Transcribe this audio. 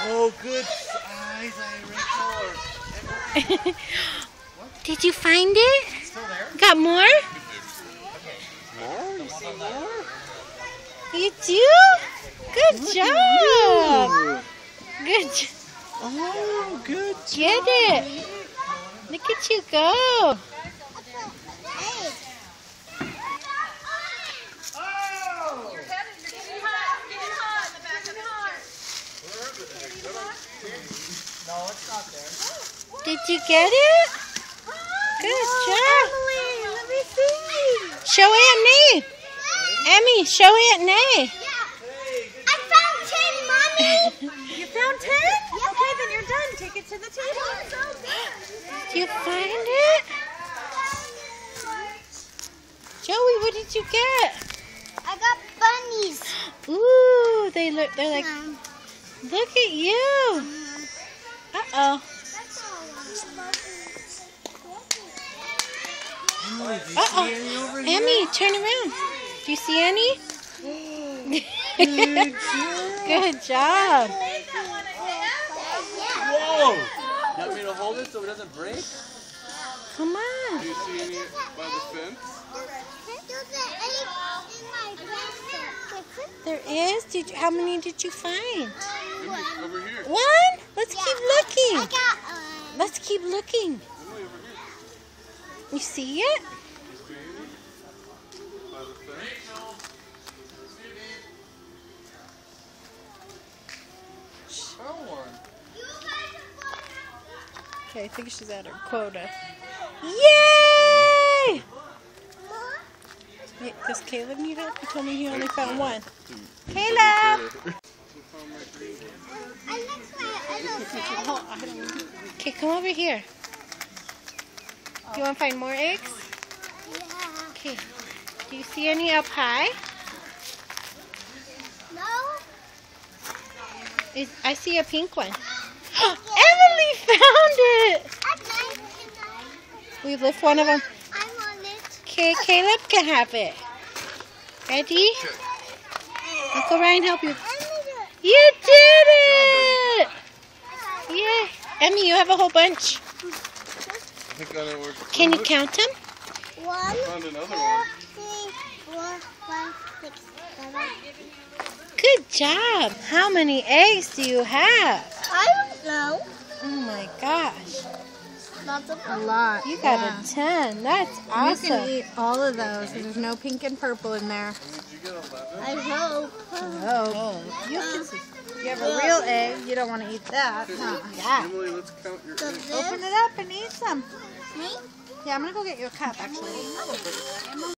Oh, good eyes, Rachel. Did you find it? Still there? Got more? More? You see more? You do? Good job. Good job. Oh, good job. Get it. Look at you go. No, it's not there. Did you get it? Good job. Emily, let me see. Show Aunt Nay. Emmy, show Aunt Nay. I found 10, Mommy. You found 10? Okay, then you're done. Take it to the table. Did you find it? Joey, what did you get? I got bunnies. Ooh, they're like, look at you. Uh-oh. Emily, do you Uh-oh. see any over here? Emmy, turn around. Do you see any? Good job. Good job. Whoa! You want me to hold it so it doesn't break? Come on. Do you see any by the fence? There is. How many did you find? Over here. One? Let's keep looking. I got one. Let's keep looking. Emily, over here. You see it? You see any by the fence? Show one. Okay, I think she's at her quota. Yay! Yeah, does Caleb need help? He told me he only found one. Caleb! Oh, I don't know. Okay, come over here. You want to find more eggs? Yeah. Okay. Do you see any up high? No? I see a pink one. Emily found it! We lift one of them. I'm on it. Okay, Caleb can have it. Ready? Uncle Ryan help you. You did it! Yay. Emmy, you have a whole bunch. I think that works. Can you count them? One, Found another 2, one. 3, 4, 5, 6, 7. Good job. How many eggs do you have? I don't know. Oh my gosh. Lots of A lot. You got a 10. That's You awesome. can eat all of those. There's no pink and purple in there. Did you get 11? I hope. Oh. You have a real egg. You don't want to eat that. Huh? Yeah. Emily, let's count your eggs. Open it up and eat some. Me? Yeah, I'm going to go get you a cup, actually.